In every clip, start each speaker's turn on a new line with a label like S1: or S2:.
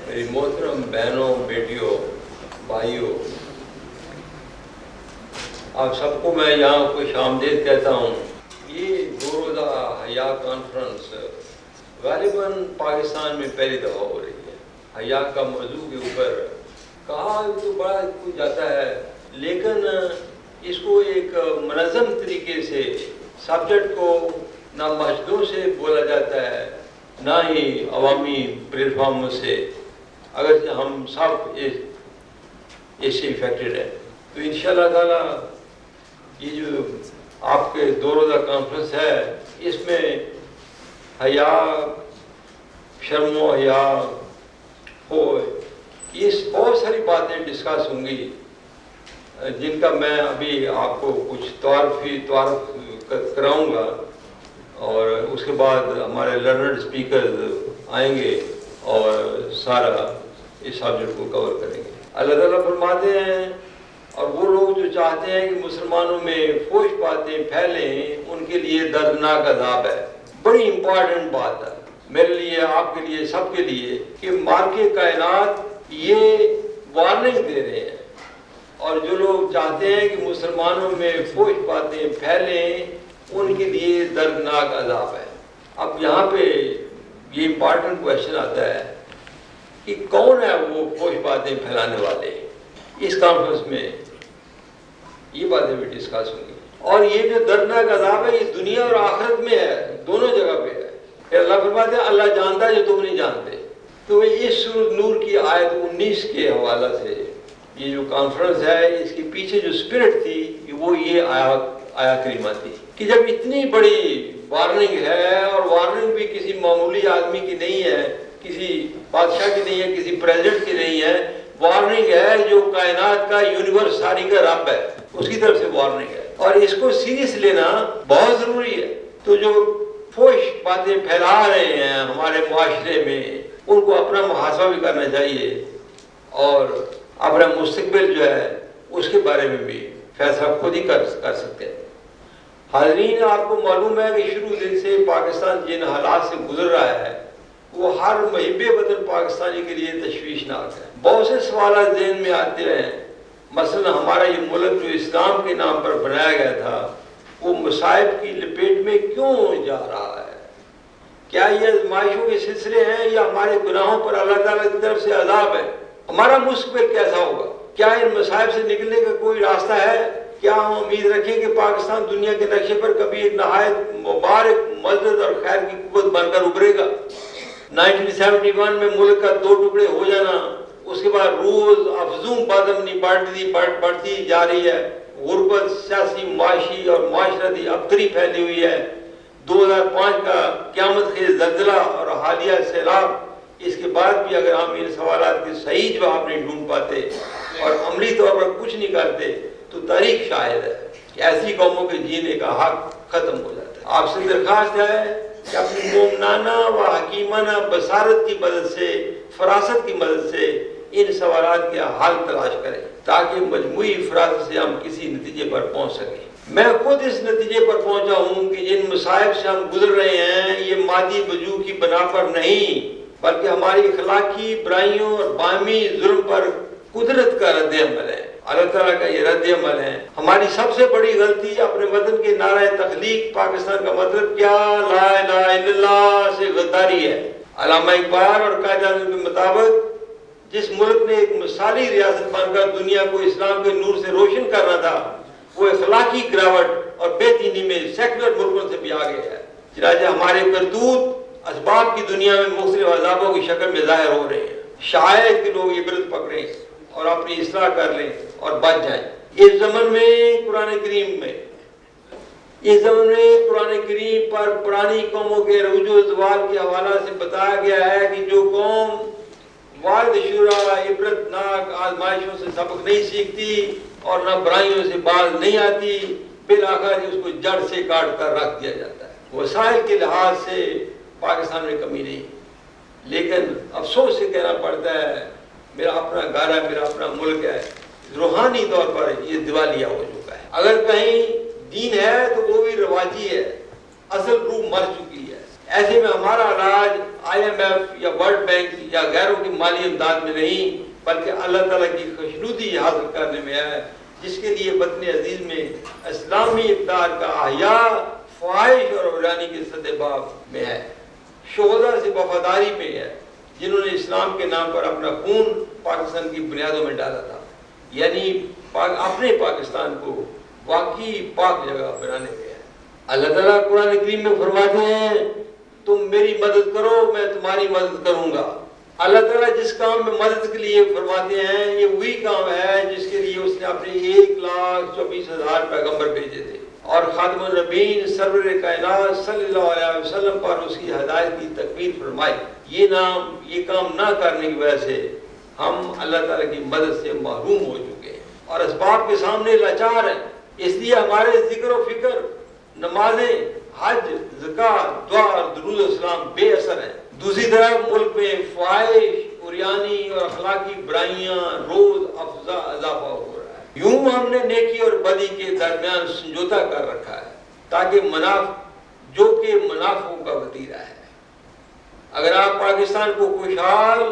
S1: میری محترم بہنوں، بیٹیوں، بھائیوں، آپ سب کو میں یہاں خوش آمدید کہتا ہوں۔ یہ 2 روزہ حیا کانفرنس غالباً پاکستان میں پہلی دفعہ ہو رہی ہے۔ حیا کا موضوع کے اوپر کہا تو بڑا کچھ جاتا ہے، لیکن اس کو ایک منظم طریقے سے سبجیکٹ کو نہ مسجدوں سے بولا جاتا ہے، نہ ہی عوامی پلیٹ فارموں سے، اگر ہم سب اس سے افیکٹڈ ہیں تو انشاءاللہ تعالیٰ یہ جو آپ کے 2 روزہ کانفرنس ہے، اس میں حیا، شرم و حیا ہو، اس بہت ساری باتیں ڈسکس ہوں گی، جن کا میں ابھی آپ کو کچھ تعارف کراؤں گا، اور اس کے بعد ہمارے لرنڈ اسپیکرز آئیں گے اور سارا اس سبجیکٹ کو کور کریں گے۔ اللہ تعالیٰ فرماتے ہیں، اور وہ لوگ جو چاہتے ہیں کہ مسلمانوں میں فحش باتیں پھیلیں، ان کے لیے دردناک عذاب ہے۔ بڑی امپورٹنٹ بات ہے میرے لیے، آپ کے لیے، سب کے لیے، کہ مالک کائنات یہ وارننگ دے رہے ہیں، اور جو لوگ چاہتے ہیں کہ مسلمانوں میں فحش باتیں پھیلیں، ان کے لیے دردناک عذاب ہے۔ اب یہاں پہ یہ امپورٹنٹ کویشچن آتا ہے کہ کون ہے وہ فحش باتیں پھیلانے والے؟ اس کانفرنس میں یہ باتیں بھی ڈسکس ہوں گی، اور یہ جو دردناک عذاب ہے یہ دنیا اور آخرت میں ہے، دونوں جگہ پہ ہے۔ کہ اللہ فرماتے ہیں اللہ جانتا ہے جو تم نہیں جانتے۔ تو اس سورۃ نور کی آیت 19 کے حوالہ سے یہ جو کانفرنس ہے، اس کے پیچھے جو اسپرٹ تھی وہ یہ آیا کریمہ تھی کہ جب اتنی بڑی وارننگ ہے، اور وارننگ بھی کسی معمولی آدمی کی نہیں ہے، کسی بادشاہ کی نہیں ہے، کسی پریزیڈنٹ کی نہیں ہے، وارننگ ہے جو کائنات کا، یونیورس ساری کا رب ہے، اس کی طرف سے وارننگ ہے، اور اس کو سیریس لینا بہت ضروری ہے۔ تو جو فحش باتیں پھیلا رہے ہیں ہمارے معاشرے میں، ان کو اپنا محاسبہ بھی کرنا چاہیے، اور اپنا مستقبل جو ہے اس کے بارے میں بھی فیصلہ خود ہی کر سکتے ہیں۔ حاضرین، آپ کو معلوم ہے کہ شروع دن سے پاکستان جن حالات سے گزر رہا ہے وہ ہر محب وطن پاکستانی کے لیے تشویشناک ہے۔ بہت سے سوالات ذہن میں آتے ہیں، مثلا ہمارا یہ ملک جو اسلام کے نام پر بنایا گیا تھا، وہ مصائب کی لپیٹ میں کیوں جا رہا ہے؟ کیا یہ آزمائشوں کے سلسلے ہیں، یا ہمارے گناہوں پر اللہ تعالیٰ کی طرف سے عذاب ہے؟ ہمارا مستقبل کیسا ہوگا؟ کیا ان مصائب سے نکلنے کا کوئی راستہ ہے؟ کیا ہم امید رکھیں کہ پاکستان دنیا کے نقشے پر کبھی ایک نہایت مبارک، مزید اور خیر کی قوت بن کر ابھرے گا؟ 1971 میں ملک کا 2 ٹکڑے ہو جانا، اس کے بعد روز افزوں بدامنی بڑھتی جا رہی ہے، غربت سیاسی، معاشی اور معاشرتی ابتری پھیلی ہوئی ہے، 2005 کا قیامت خیز زلزلہ اور حالیہ سیلاب، اس کے بعد بھی اگر ہم ان سوالات کے صحیح جواب نہیں ڈھونڈ پاتے اور عملی طور پر کچھ نہیں کرتے تو تاریخ شاہد ہے کہ ایسی قوموں کے جینے کا حق ختم ہو جاتا ہے۔ آپ سے درخواست ہے کہ اپنی مومنانہ و حکیمانہ بصارت کی مدد سے، فراست کی مدد سے ان سوالات کے حل تلاش کریں، تاکہ مجموعی فراست سے ہم کسی نتیجے پر پہنچ سکیں۔ میں خود اس نتیجے پر پہنچا ہوں کہ جن مصائب سے ہم گزر رہے ہیں یہ مادی وجوہ کی بنا پر نہیں، بلکہ ہماری اخلاقی برائیوں اور باہمی ظلم پر قدرت کا رد عمل ہے، اللہ تعالیٰ کا یہ رد عمل ہے۔ ہماری سب سے بڑی غلطی اپنے وطن کے نعرہ تخلیق، پاکستان کا مطلب کیا، لا الہ الا اللہ سے غداری ہے۔ علامہ اقبال اور قائد اعظم کے مطابق جس ملک نے ایک مثالی ریاست بن کر دنیا کو اسلام کے نور سے روشن کرنا تھا، وہ اخلاقی گراوٹ اور بے دینی میں سیکولر ملکوں سے بھی آگے ہے۔ چنانچہ ہمارے کرتوت اسباب کی دنیا میں مختلف عذابوں کی شکل میں ظاہر ہو رہے ہیں۔ شاید کہ لوگ عبرت پکڑیں اور اپنی اصلاح کر لیں اور بچ جائیں۔ اس زمن میں قرآن کریم پر پرانی قوموں کے عروج و زوال کے حوالہ سے بتایا گیا ہے کہ جو قوم والد شورا عبرتناک آزمائشوں سے سبق نہیں سیکھتی اور نہ برائیوں سے باز نہیں آتی، بالآخر اس کو جڑ سے کاٹ کر رکھ دیا جاتا ہے۔ وسائل کے لحاظ سے پاکستان میں کمی نہیں، لیکن افسوس سے کہنا پڑتا ہے میرا اپنا گھر ہے، میرا اپنا ملک ہے، روحانی طور پر یہ دیوالیہ ہو چکا ہے۔ اگر کہیں دین ہے تو وہ بھی رواجی ہے، اصل روح مر چکی ہے۔ ایسے میں ہمارا علاج IMF یا ورلڈ بینک یا غیروں کی مالی امداد میں نہیں بلکہ اللہ تعالیٰ کی خوشنودی حاصل کرنے میں ہے، جس کے لیے وطن عزیز میں اسلامی اقدار کا احیاء فواہش اور عریانی کے سدباب میں ہے، شہداء سے وفاداری میں ہے جنہوں نے اسلام کے نام پر اپنا خون پاکستان کی بنیادوں میں ڈالا تھا، یعنی اپنے پاکستان کو واقعی پاک جگہ بنانے میں ہے۔ اللہ تعالیٰ قرآن کریم میں فرماتے ہیں تم میری مدد کرو میں تمہاری مدد کروں گا۔ اللہ تعالیٰ جس کام میں مدد کے لیے فرماتے ہیں یہ وہی کام ہے جس کے لیے اس نے اپنے 1,24,000 پیغمبر بھیجے تھے اور خاتم النبیین سرور کائنات صلی اللہ علیہ وسلم پر اس کی ہدایت کی تکمیل فرمائی۔ یہ کام نہ کرنے کی وجہ سے ہم اللہ تعالیٰ کی مدد سے محروم ہو چکے ہیں اور اسباب کے سامنے لاچار ہیں، اس لیے ہمارے ذکر و فکر، نمازیں، حج، زکوٰۃ، دعا اور درود و سلام بے اثر ہیں۔ دوسری طرف ملک میں فواہش، عریانی اور اخلاقی برائیاں روز افزا اضافہ ہو رہا ہے۔ یوں ہم نے نیکی اور بدی کے درمیان سمجھوتا کر رکھا ہے تاکہ جو کہ منافعوں کا وتیرہ ہے۔ اگر آپ پاکستان کو خوشحال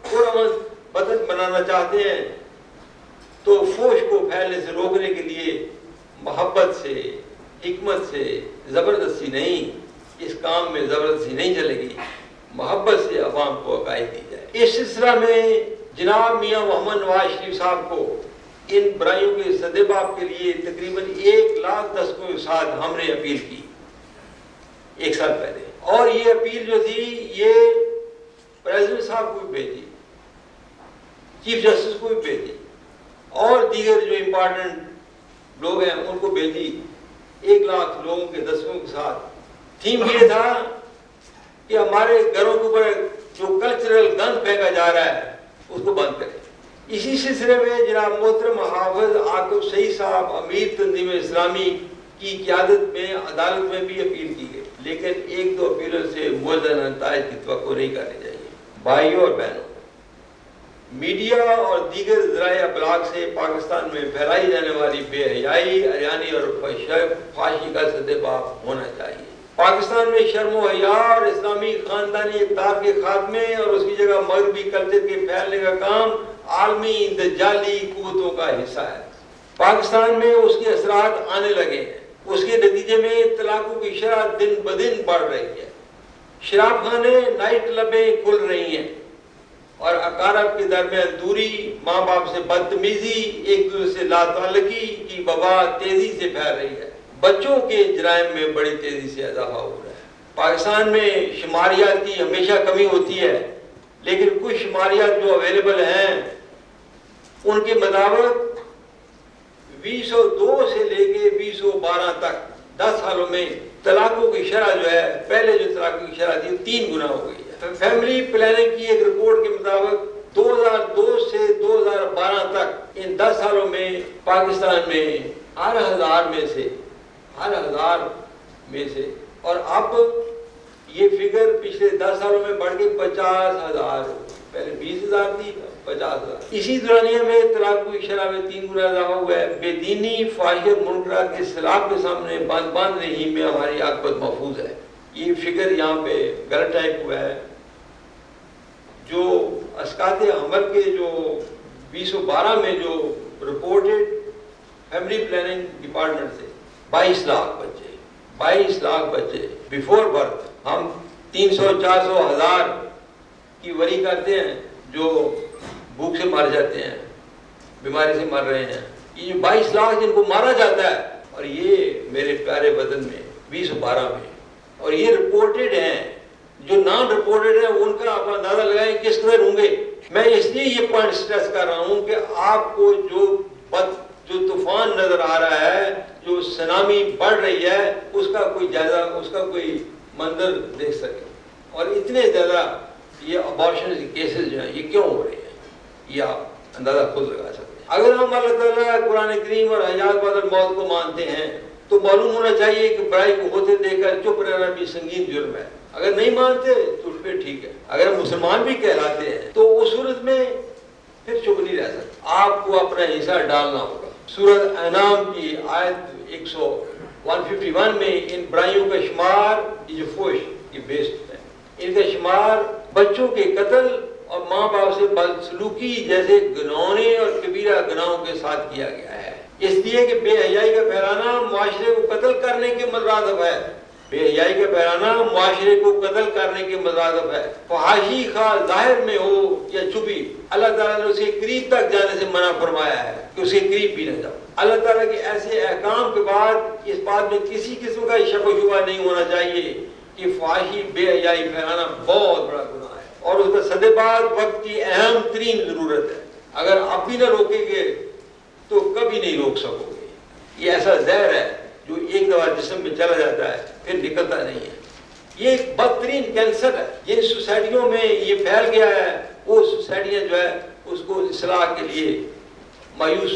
S1: پرامن وطن بنانا چاہتے ہیں تو فحش کو پھیلنے سے روکنے کے لیے محبت سے، حکمت سے، زبردستی نہیں، اس کام میں زبردستی نہیں چلے گی، محبت سے عوام کو عقائد دی جائے۔ اس سلسلہ میں جناب میاں محمد نواز شریف صاحب کو ان برائیوں کے سدباب کے لیے تقریباً 1,00,000 دستخطوں کے ساتھ ہم نے اپیل کی 1 سال پہلے، اور یہ اپیل جو تھی یہ پریزیڈنٹ صاحب کو بھی بھیجی، چیف جسٹس کو بھی بھیجی اور دیگر جو امپارٹنٹ لوگ ہیں ان کو بھیجی 1,00,000 لوگوں کے دستخطوں کے ساتھ۔ تھیم یہ تھا کہ ہمارے گھروں کے اوپر جو کلچرل گند پھینکا جا رہا ہے اس کو بند کریں۔ اسی سلسلے میں جناب محترم حافظ عاقب سعید صاحب امیر تنظیم اسلامی کی قیادت میں عدالت میں بھی اپیل کی گئی، لیکن 1-2 اپیلوں سے موزوں نتائج کی توقع نہیں کرنی چاہیے۔ بھائیوں اور بہنوں، میڈیا اور دیگر ذرائع ابلاغ سے پاکستان میں پھیلائی جانے والی بے حیائی، عریانی اور فحاشی کا سدباب ہونا چاہیے۔ پاکستان میں شرم و حیا اور اسلامی خاندانی اقدار کے خاتمے اور اس کی جگہ مغربی کلچر کے پھیلنے کا کام عالمی دجالی قوتوں کا حصہ ہے۔ پاکستان میں اس کے اثرات آنے لگے ہیں، اس کے نتیجے میں طلاقوں کی شرح دن بدن بڑھ رہی ہے، شراب خانے، نائٹ کلبیں کھل رہی ہیں اور اقارب کے درمیان دوری، ماں باپ سے بدتمیزی، ایک دوسرے سے لا تعلقی کی وبا تیزی سے پھیل رہی ہے۔ بچوں کے جرائم میں بڑی تیزی سے اضافہ ہو رہا ہے۔ پاکستان میں شماریات کی ہمیشہ کمی ہوتی ہے، لیکن کچھ شماریات جو اویلیبل ہیں ان کے مطابق 2002 سے لے کے 2012 تک 10 سالوں میں طلاقوں کی شرح جو ہے پہلے جو طلاقوں کی شرح تھی 3 گنا ہو گئی ہے۔ فیملی پلاننگ کی ایک رپورٹ کے مطابق 2002 سے 2012 تک ان 10 سالوں میں پاکستان میں ہر ہزار میں سے اور اب یہ فگر پچھلے 10 سالوں میں بڑھ کے 50,000 ہو گئی، پہلے 20,000 تھی 50,000۔ اسی دورانیہ میں طلاق کی شرح میں 3 گنا اضافہ ہوا ہے۔ بے دینی، فحاشیت، منکرات کے سیلاب کے سامنے باندھ رہی میں ہماری عاقبت محفوظ ہے۔ یہ فگر یہاں پہ غلط ٹائپ ہوا ہے۔ جو اسقاط حمل کے جو 2012 میں جو رپورٹڈ فیملی پلاننگ ڈپارٹمنٹ سے 22 لاکھ بچے بیفور برتھ، ہم 300-400,000 کی وری کرتے ہیں جو بھوک سے مر جاتے ہیں، بیماری سے مر رہے ہیں۔ یہ 22 لاکھ جن کو مارا جاتا ہے، اور یہ میرے پیارے وطن میں 2012 میں، اور یہ رپورٹڈ ہیں۔ جو نان رپورٹڈ ہیں ان کا آپ اندازہ لگائیں کس قدر ہوں گے۔ میں اس لیے یہ پوائنٹ سٹریس کر رہا ہوں کہ آپ کو جو طوفان نظر آ رہا ہے، جو سونامی بڑھ رہی ہے، اس کا کوئی جائزہ، اس کا کوئی منظر دیکھ سکے، اور اتنے زیادہ یہ ابارشن کے کیسز جو ہیں یہ کیوں ہو رہے ہیں، یہ آپ اندازہ خود لگا سکتے ہیں۔ اگر ہم اللہ تعالیٰ قرآن کریم اور حیات بعد الموت کو مانتے ہیں تو معلوم ہونا چاہیے کہ برائی کو ہوتے دیکھ کر چپ رہنا بھی سنگین جرم ہے۔ اگر نہیں مانتے تو پھر ٹھیک ہے، اگر مسلمان بھی کہلاتے ہیں تو اس صورت میں پھر چپ نہیں رہ سکتے، آپ کو اپنا حصہ ڈالنا ہوگا۔ سورۃ انعام کی آیت 151 میں ان برائیوں کا شمار، یہ جو فحش یہ بیسڈ ہے. ان کا شمار بچوں کے قتل اور ماں باپ سے بدسلوکی جیسے گناہوں اور کبیرہ گناہوں کے ساتھ کیا گیا ہے. اس لیے کہ بے حیائی کا پھیلانا معاشرے کو قتل کرنے کے مترادف ہے. بے حیائی کا پھیلانا معاشرے کو قتل کرنے کے مترادف ہے. فحاشی خواہ ظاہر میں ہو یا چھپی، اللہ تعالیٰ نے اسے قریب تک جانے سے منع فرمایا ہے کہ اسے قریب بھی نہ جاؤ. اللہ تعالیٰ کے ایسے احکام کے بعد اس بات میں کسی قسم کا شک و شبہ نہیں ہونا چاہیے کہ فحاشی بے حیائی پھیلانا بہت بڑا گناہ ہے اور اس کا سدباد وقت کی اہم ترین ضرورت ہے. اگر آپ بھی نہ روکیں گے تو کبھی نہیں روک سکو گے. یہ ایسا زہر ہے جو ایک دفعہ جسم میں چلا جاتا ہے پھر نکلتا نہیں ہے. یہ ایک بدترین کینسر ہے. جن سوسائٹیوں میں یہ پھیل گیا ہے وہ سوسائٹیاں جو ہے اس کو اصلاح کے لیے مایوس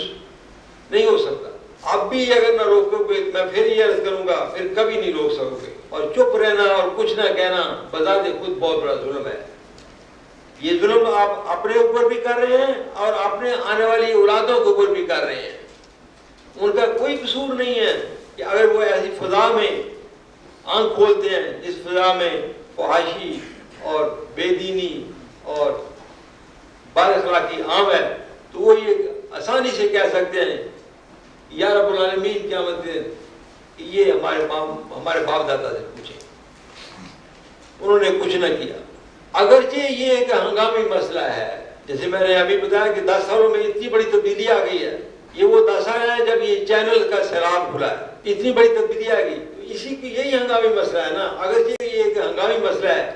S1: نہیں ہو سکتا. اب بھی اگر نہ روکو گے میں پھر یہ عرض کروں گا پھر کبھی نہیں روک سکو گے. اور چپ رہنا اور کچھ نہ کہنا بذات خود بہت بڑا ظلم ہے. یہ ظلم آپ اپنے اوپر بھی کر رہے ہیں اور اپنے آنے والی اولادوں کے اوپر بھی کر رہے ہیں. ان کا کوئی قصور نہیں ہے کہ اگر وہ ایسی فضا میں آنکھ کھولتے ہیں جس فضا میں فحاشی اور بے دینی اور بد اخلاقی عام ہے تو وہ یہ آسانی سے کہہ سکتے ہیں یا رب العالمین قیامت کے دن یہ ہمارے باپ دادا سے پوچھیں. انہوں نے کچھ نہ کیا. اگرچہ یہ ایک ہنگامی مسئلہ ہے، جیسے میں نے ابھی بتایا کہ 10 سالوں میں اتنی بڑی تبدیلی آ گئی ہے. یہ وہ 10 سال ہے جب یہ چینل کا سیلاب کھلا ہے، اتنی بڑی تبدیلی آ گئی. اسی کی یہی ہنگامی مسئلہ ہے نا. اگرچہ یہ ایک ہنگامی مسئلہ ہے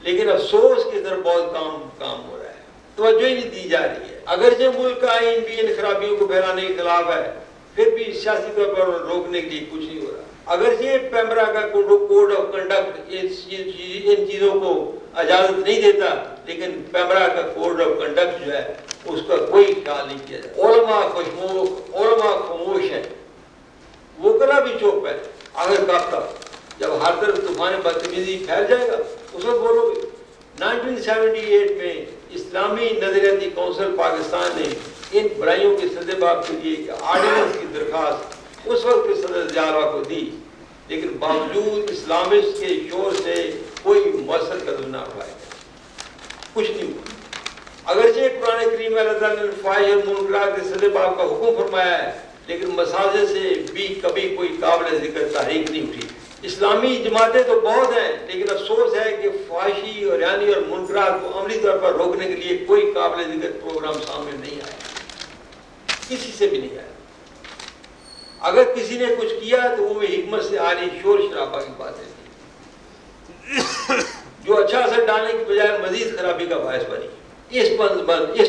S1: لیکن افسوس کی طرف بہت کام ہو رہا ہے، توجہ ہی نہیں دی جا رہی ہے. اگرچہ ملک کا آئین بھی ان خرابیوں کو پھیلانے کے خلاف ہے پھر بھی سیاسی طور پر روکنے کے لیے کچھ نہیں ہو رہا. اگرچہ پیمرا کا کوڈ آف کنڈکٹ ان چیزوں کو اجازت نہیں دیتا لیکن پیمرا کا کوڈ آف کنڈکٹ جو ہے اس کا کوئی خیال نہیں کیا جاتا. علماء خاموش ہیں، وکلا بھی چپ ہے. اگر کب تک جب ہر طرف طوفان بدتمیزی پھیل جائے گا اس وقت بولو گے. 1978 میں اسلامی نظریاتی کونسل پاکستان نے ان برائیوں کے سدباب کے لیے ایک آرڈیننس کی درخواست اس وقت کے صدر ضیاء کو دی لیکن باوجود اسلامسٹ کے شور سے کوئی مؤثر قدم نہ اٹھائے. کچھ نہیں ہوا. اگرچہ قرآن کریم میں اللہ تعالیٰ نے فحش اور منکرات کے سدباب کا حکم فرمایا ہے لیکن مساجد سے بھی کبھی کوئی قابل ذکر تحریک نہیں اٹھی. اسلامی جماعتیں تو بہت ہیں لیکن افسوس ہے کہ فحاشی اور یعنی اور منکرات کو عملی طور پر روکنے کے لیے کوئی قابل ذکر پروگرام سامنے نہیں آیا، کسی سے بھی نہیں آیا. اگر کسی نے کچھ کیا تو وہ حکمت سے آ رہی شور شرابہ کی باتیں تھی جو اچھا اثر ڈالنے کی بجائے مزید خرابی کا باعث بنی. اس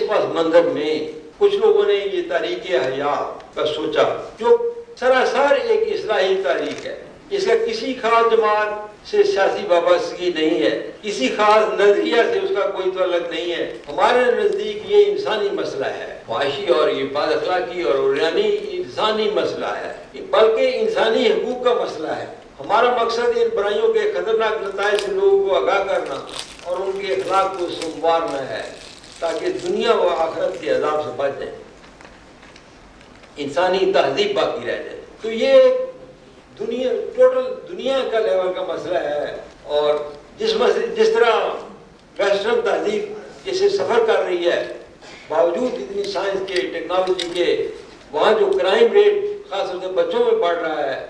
S1: پس منظر میں کچھ لوگوں نے یہ تحریک حیا کا سوچا جو سراسر ایک اصلاحی تحریک ہے. اس کا کسی خاص جماعت سے سیاسی وابستگی نہیں ہے، کسی خاص نظریہ سے اس کا کوئی تعلق نہیں ہے. ہمارے نزدیک یہ انسانی مسئلہ ہے. فحاشی اور یہ بد اخلاقی اور عریانی انسانی مسئلہ ہے بلکہ انسانی حقوق کا مسئلہ ہے. ہمارا مقصد ان برائیوں کے خطرناک نتائج سے لوگوں کو آگاہ کرنا اور ان کے اخلاق کو سنوارنا ہے تاکہ دنیا و آخرت کے عذاب سے بچ جائیں، انسانی تہذیب باقی رہ جائے. تو یہ ٹوٹل دنیا کا لیول کا مسئلہ ہے اور جس طرح ویسٹرن تہذیب جسے سفر کر رہی ہے باوجود اتنی سائنس کے ٹیکنالوجی کے وہاں جو کرائم ریٹ خاص طور سے بچوں میں بڑھ رہا ہے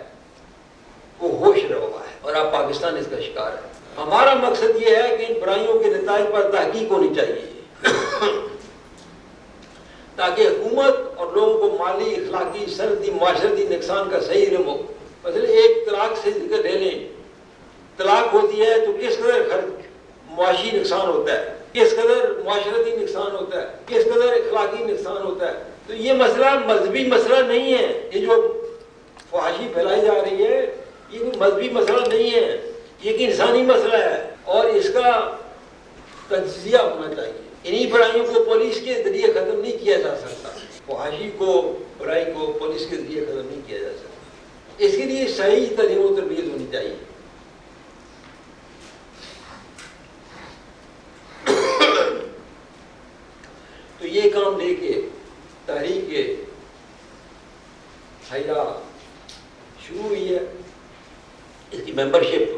S1: وہ ہوش روا ہے اور اب پاکستان اس کا شکار ہے. ہمارا مقصد یہ ہے کہ ان برائیوں کے نتائج پر تحقیق ہونی چاہیے تاکہ حکومت اور لوگوں کو مالی، اخلاقی، صنعتی، معاشرتی نقصان کا صحیح علم ہو. مثلا ایک طلاق سے ذکر لے لیں، طلاق ہوتی ہے تو کس قدر معاشی نقصان ہوتا ہے، کس قدر معاشرتی نقصان ہوتا ہے، کس قدر اخلاقی نقصان ہوتا ہے. تو یہ مسئلہ مذہبی مسئلہ نہیں ہے. یہ جو فحاشی پھیلائی جا رہی ہے یہ کوئی مذہبی مسئلہ نہیں ہے، یہ ایک انسانی مسئلہ ہے اور اس کا تجزیہ ہونا چاہیے. انہی برائیوں کو پولیس کے ذریعے ختم نہیں کیا جا سکتا. فحاشی کو، برائی کو پولیس کے ذریعے ختم نہیں کیا جا سکتا. اس کے لیے صحیح تعلیم و تربیت ہونی چاہیے. تو یہ کام لے کے تحریک حیا شروع ہوئی ہے. اس کی ممبرشپ